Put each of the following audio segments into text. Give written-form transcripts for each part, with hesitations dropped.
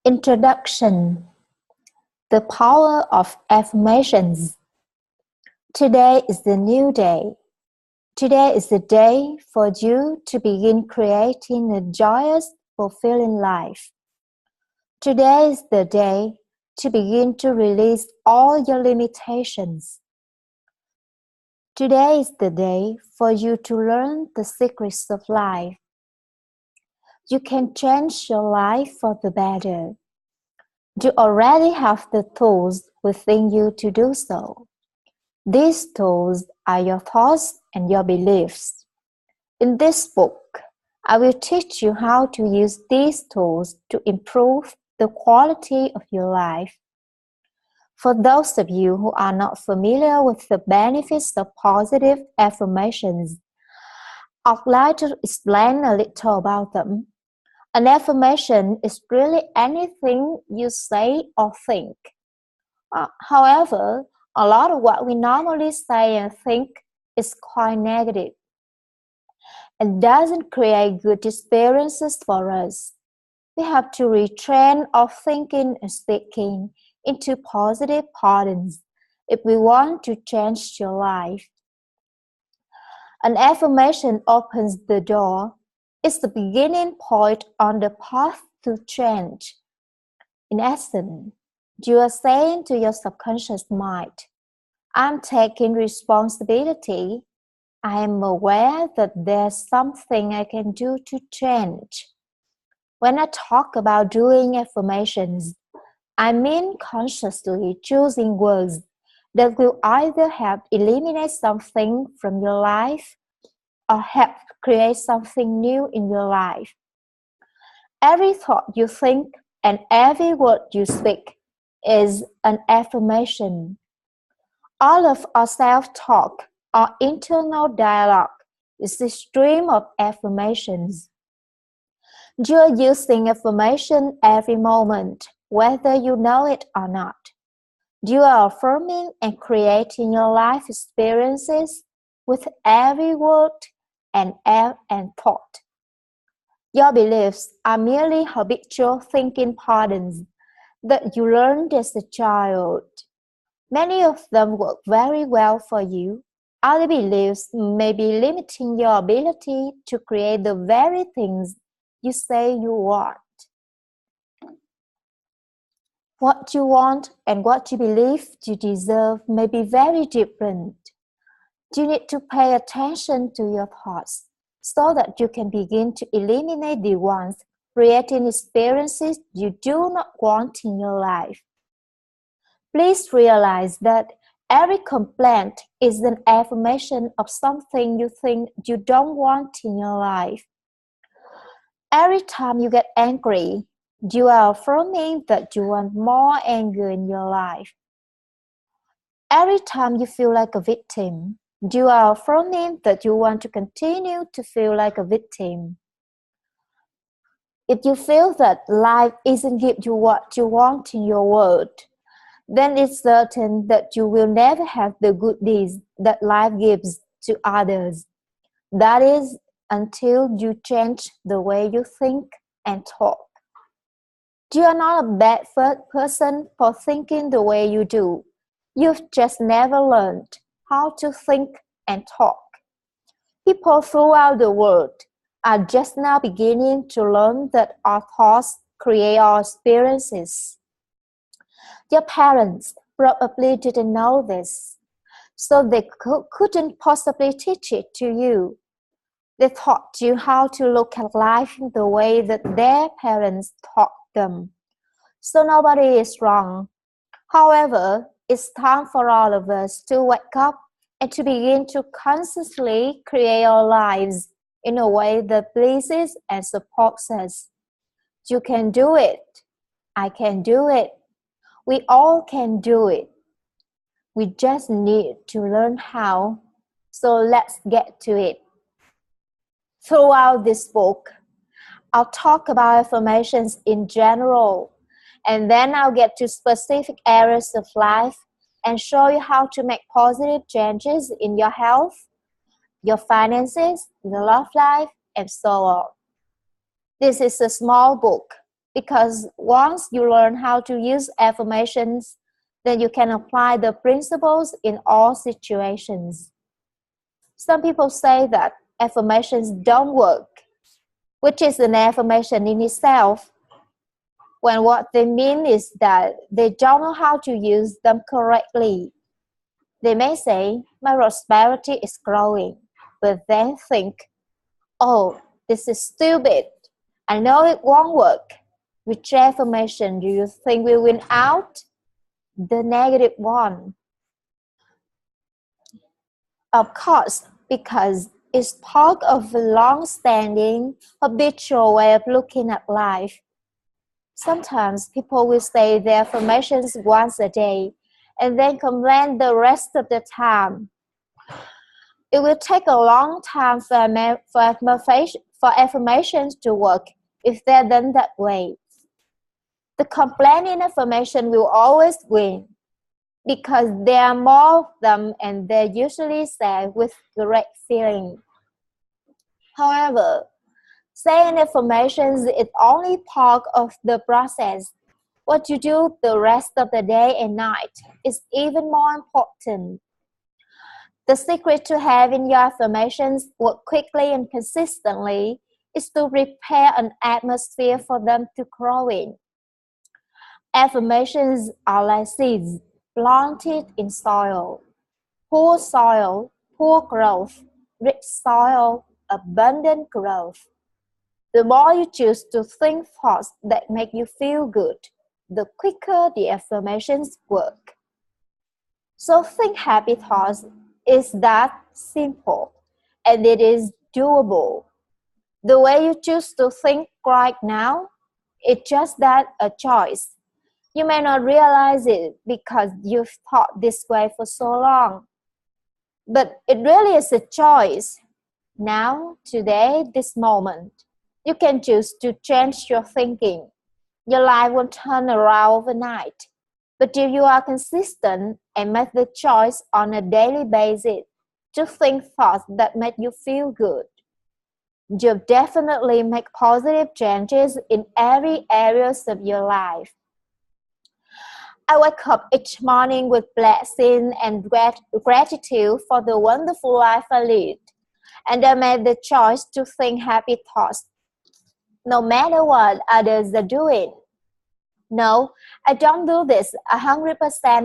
Introduction. The power of affirmations. Today is the new day. Today is the day for you to begin creating a joyous, fulfilling life. Today is the day to begin to release all your limitations. Today is the day for you to learn the secrets of life. You can change your life for the better. You already have the tools within you to do so. These tools are your thoughts and your beliefs. In this book, I will teach you how to use these tools to improve the quality of your life. For those of you who are not familiar with the benefits of positive affirmations, I'd like to explain a little about them. An affirmation is really anything you say or think. However, a lot of what we normally say and think is quite negative and doesn't create good experiences for us. We have to retrain our thinking and speaking into positive patterns if we want to change your life. An affirmation opens the door. It's the beginning point on the path to change. In essence, you are saying to your subconscious mind, I'm taking responsibility. I am aware that there's something I can do to change. When I talk about doing affirmations, I mean consciously choosing words that will either help eliminate something from your life or help create something new in your life. Every thought you think and every word you speak is an affirmation. All of our self-talk, our internal dialogue, is a stream of affirmations. You are using affirmation every moment, whether you know it or not. You are affirming and creating your life experiences with every word and thought. Your beliefs are merely habitual thinking patterns that you learned as a child. Many of them work very well for you. Other beliefs may be limiting your ability to create the very things you say you want. What you want and what you believe you deserve may be very different. You need to pay attention to your thoughts so that you can begin to eliminate the ones creating experiences you do not want in your life. Please realize that every complaint is an affirmation of something you think you don't want in your life. Every time you get angry, you are affirming that you want more anger in your life. Every time you feel like a victim, you are affirming that you want to continue to feel like a victim. If you feel that life isn't giving you what you want in your world, then it's certain that you will never have the good deeds that life gives to others. That is, until you change the way you think and talk. You are not a bad person for thinking the way you do. You've just never learned how to think and talk. People throughout the world are just now beginning to learn that our thoughts create our experiences. Your parents probably didn't know this, so they couldn't possibly teach it to you. They taught you how to look at life in the way that their parents taught them. So nobody is wrong. However, it's time for all of us to wake up and to begin to consciously create our lives in a way that pleases and supports us. You can do it. I can do it. We all can do it. We just need to learn how. So let's get to it. Throughout this book, I'll talk about affirmations in general, and then I'll get to specific areas of life and show you how to make positive changes in your health, your finances, your love life, and so on. This is a small book. because once you learn how to use affirmations, then you can apply the principles in all situations. Some people say that affirmations don't work, which is an affirmation in itself, when what they mean is that they don't know how to use them correctly. They may say, my prosperity is growing, but then think, oh, this is stupid. I know it won't work. Which affirmation do you think will win out? The negative one. Of course, because it's part of a long-standing, habitual way of looking at life. Sometimes people will say their affirmations once a day and then complain the rest of the time. It will take a long time for affirmations to work if they're done that way. The complaining affirmation will always win because there are more of them and they're usually said with great feeling. However, saying affirmations is only part of the process. What you do the rest of the day and night is even more important. The secret to having your affirmations work quickly and consistently is to prepare an atmosphere for them to grow in. Affirmations are like seeds planted in soil. Poor growth. Rich soil, abundant growth. The more you choose to think thoughts that make you feel good, the quicker the affirmations work. So think happy thoughts is that simple, and it is doable. The way you choose to think right now, it's just that a choice. You may not realize it because you've thought this way for so long. But it really is a choice. Now, today, this moment, you can choose to change your thinking. Your life won't turn around overnight. But if you are consistent and make the choice on a daily basis to think thoughts that make you feel good, you'll definitely make positive changes in every area of your life. I wake up each morning with blessing and gratitude for the wonderful life I lead. And I made the choice to think happy thoughts, no matter what others are doing. No, I don't do this 100%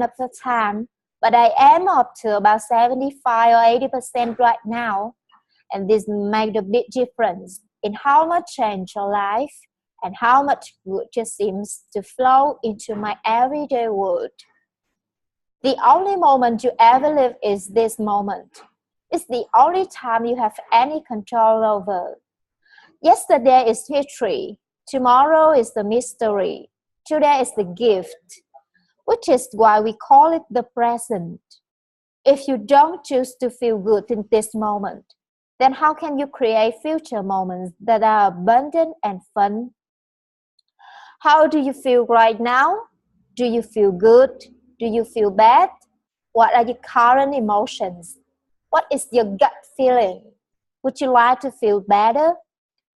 of the time, but I am up to about 75 or 80% right now. And this makes a big difference in how much change your life and how much good just seems to flow into my everyday world. The only moment you ever live is this moment. It's the only time you have any control over. Yesterday is history. Tomorrow is the mystery. Today is the gift, which is why we call it the present. If you don't choose to feel good in this moment, then how can you create future moments that are abundant and fun? How do you feel right now? Do you feel good? Do you feel bad? What are your current emotions? What is your gut feeling? Would you like to feel better?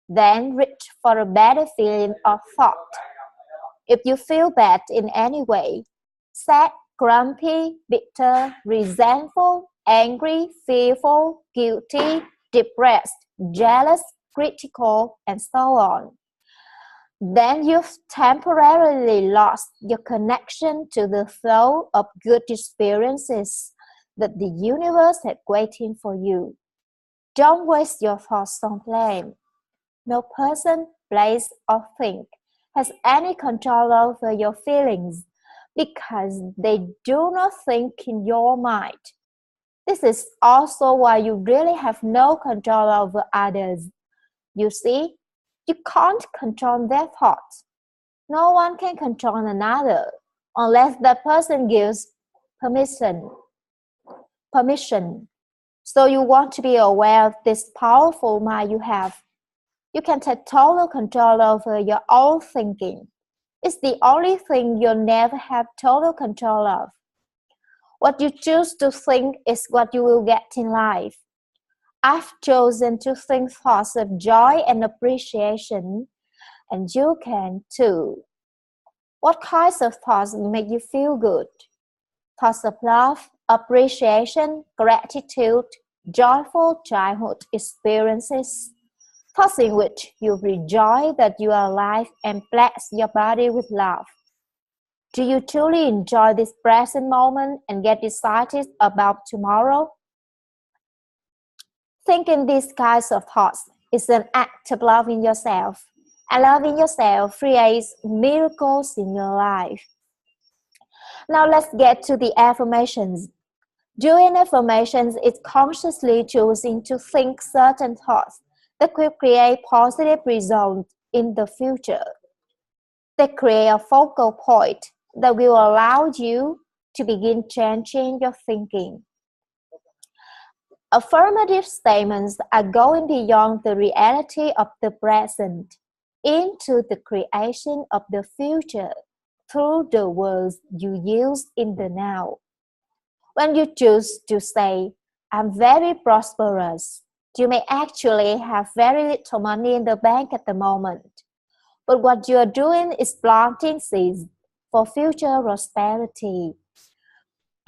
Then reach for a better feeling or thought. If you feel bad in any way, sad, grumpy, bitter, resentful, angry, fearful, guilty, depressed, jealous, critical, and so on, then you've temporarily lost your connection to the flow of good experiences that the universe had waiting for you. Don't waste your thoughts on blame. No person, place, or thing has any control over your feelings because they do not think in your mind. This is also why you really have no control over others. You see, you can't control their thoughts. No one can control another unless that person gives permission. So you want to be aware of this powerful mind you have. You can take total control over your own thinking. It's the only thing you'll never have total control of. What you choose to think is what you will get in life. I've chosen to think thoughts of joy and appreciation and you can too. What kinds of thoughts make you feel good? Thoughts of love, appreciation, gratitude, joyful childhood experiences. Thoughts in which you rejoice that you are alive and bless your body with love. Do you truly enjoy this present moment and get excited about tomorrow? Thinking these kinds of thoughts is an act of loving yourself, and loving yourself creates miracles in your life. Now let's get to the affirmations. Doing affirmations is consciously choosing to think certain thoughts that will create positive results in the future. They create a focal point that will allow you to begin changing your thinking. Affirmative statements are going beyond the reality of the present into the creation of the future through the words you use in the now. When you choose to say, I'm very prosperous, you may actually have very little money in the bank at the moment. But what you are doing is planting seeds for future prosperity.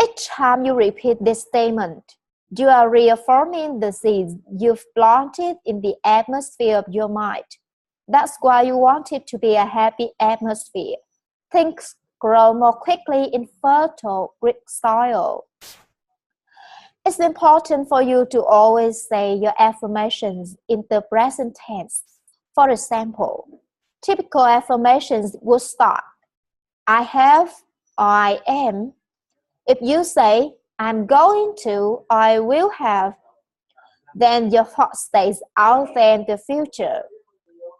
Each time you repeat this statement, you are reaffirming the seeds you've planted in the atmosphere of your mind. That's why you want it to be a happy atmosphere. Things grow more quickly in fertile Greek soil. It's important for you to always say your affirmations in the present tense. For example, typical affirmations would start, I have, or I am. If you say, I'm going to, or I will have, then your thought stays out there in the future.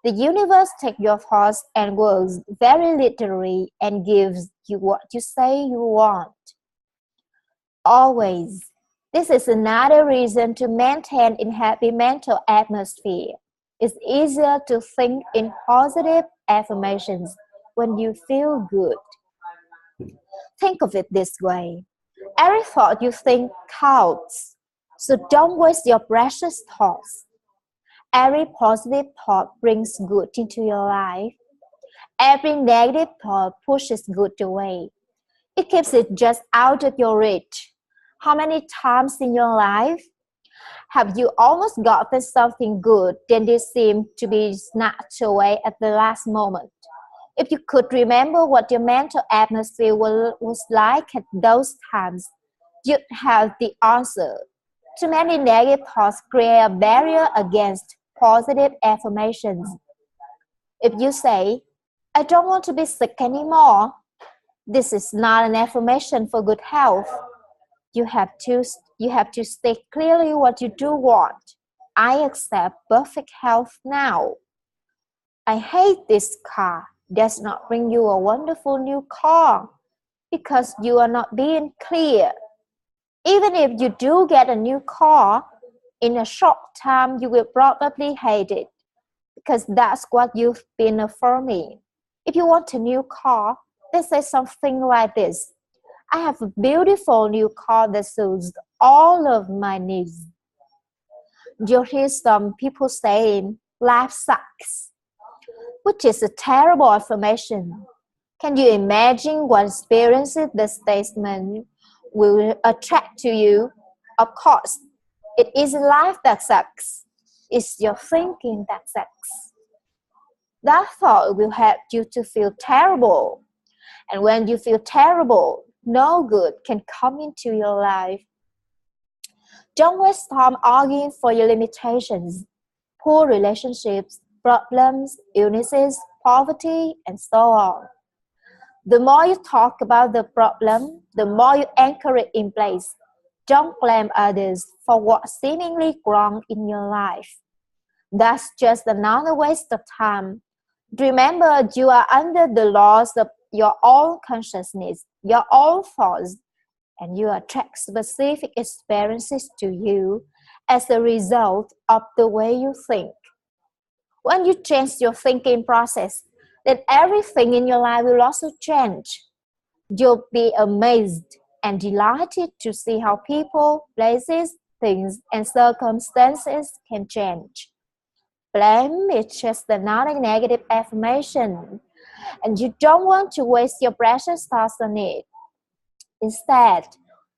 The universe takes your thoughts and words very literally and gives you what you say you want. Always. This is another reason to maintain a happy mental atmosphere. It's easier to think in positive affirmations when you feel good. Think of it this way. Every thought you think counts, so don't waste your precious thoughts. Every positive thought brings good into your life. Every negative thought pushes good away. It keeps it just out of your reach. How many times in your life have you almost gotten something good, then it seemed to be snatched away at the last moment? If you could remember what your mental atmosphere was like at those times, you'd have the answer. Too many negative thoughts create a barrier against positive affirmations. If you say, I don't want to be sick anymore, this is not an affirmation for good health. You have to state clearly what you do want. I accept perfect health now. I hate this car. Does not bring you a wonderful new car because you are not being clear. Even if you do get a new car, in a short time you will probably hate it because that's what you've been affirming. If you want a new car, then say something like this. I have a beautiful new car that suits all of my needs. You'll hear some people saying, life sucks, which is a terrible affirmation. Can you imagine what experiences the statement will attract to you? Of course, it isn't life that sucks. It's your thinking that sucks. That thought will help you to feel terrible. And when you feel terrible, no good can come into your life. Don't waste time arguing for your limitations, poor relationships, problems, illnesses, poverty, and so on. The more you talk about the problem, the more you anchor it in place. Don't blame others for what's seemingly wrong in your life. That's just another waste of time. Remember, you are under the laws of your own consciousness, your own thoughts, and you attract specific experiences to you as a result of the way you think. When you change your thinking process, then everything in your life will also change. You'll be amazed and delighted to see how people, places, things, and circumstances can change. blame is just another negative affirmation, and you don't want to waste your precious thoughts on it. Instead,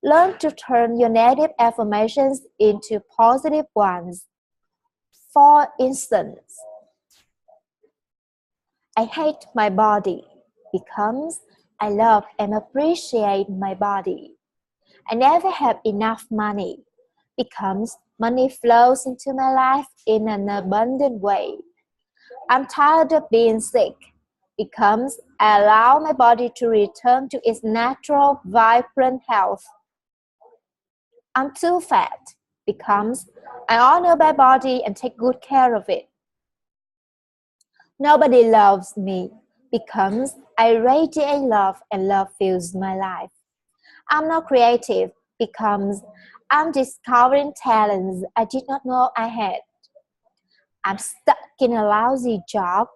learn to turn your negative affirmations into positive ones. For instance, I hate my body becomes I love and appreciate my body. I never have enough money becomes money flows into my life in an abundant way. I'm tired of being sick becomes I allow my body to return to its natural, vibrant health. I'm too fat becomes I honor my body and take good care of it. Nobody loves me becomes I radiate love and love fills my life. I'm not creative becomes I'm discovering talents I did not know I had. I'm stuck in a lousy job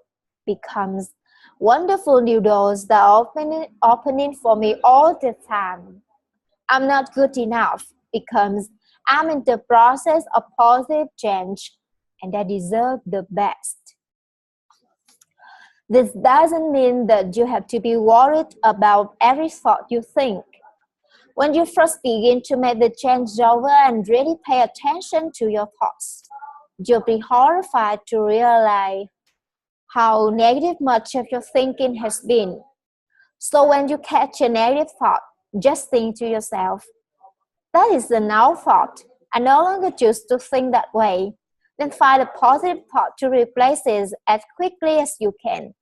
becomes wonderful new doors that are opening for me all the time. I'm not good enough becomes I'm in the process of positive change and I deserve the best. This doesn't mean that you have to be worried about every thought you think. When you first begin to make the changeover and really pay attention to your thoughts, you'll be horrified to realize how negative much of your thinking has been. So when you catch a negative thought, just think to yourself, that is a now thought. I no longer choose to think that way. Then find a positive thought to replace it as quickly as you can.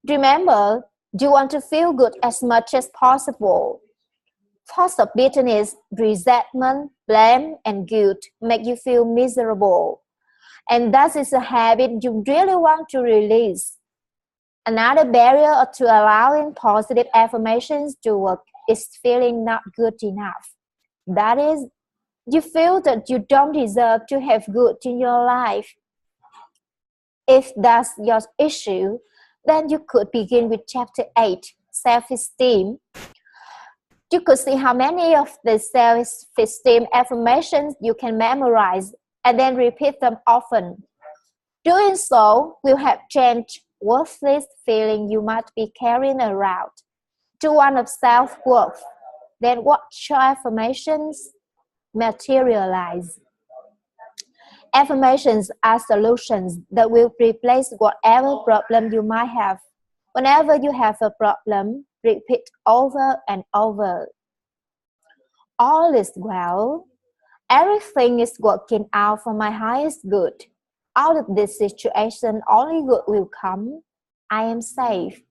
Remember, you want to feel good as much as possible. Thoughts of bitterness, resentment, blame, and guilt make you feel miserable. And that is a habit you really want to release. Another barrier to allowing positive affirmations to work is feeling not good enough. That is, you feel that you don't deserve to have good in your life. If that's your issue, then you could begin with Chapter 8, Self-Esteem. You could see how many of the self-esteem affirmations you can memorize and then repeat them often. Doing so will help change worthless feeling you might be carrying around to one of self-worth. Then watch your affirmations materialize. Affirmations are solutions that will replace whatever problem you might have. Whenever you have a problem, repeat over and over. All is well. Everything is working out for my highest good. Out of this situation, only good will come. I am safe.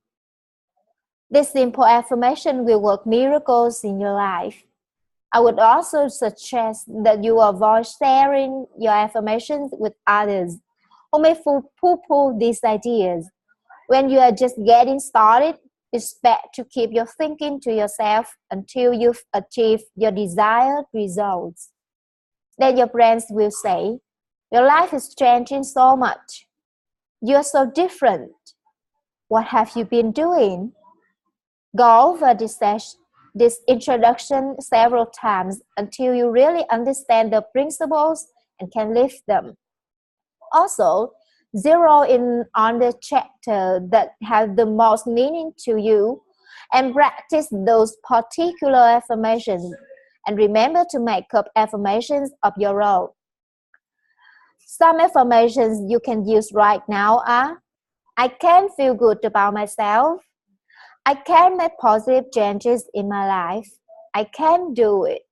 This simple affirmation will work miracles in your life. I would also suggest that you avoid sharing your affirmations with others who may poo-poo these ideas. When you are just getting started, it's best to keep your thinking to yourself until you've achieved your desired results. Then your friends will say, your life is changing so much. You're so different. What have you been doing? Go over this introduction several times until you really understand the principles and can live them. Also, zero in on the chapter that has the most meaning to you and practice those particular affirmations. And remember to make up affirmations of your own. Some affirmations you can use right now are, I can feel good about myself. I can make positive changes in my life. I can do it.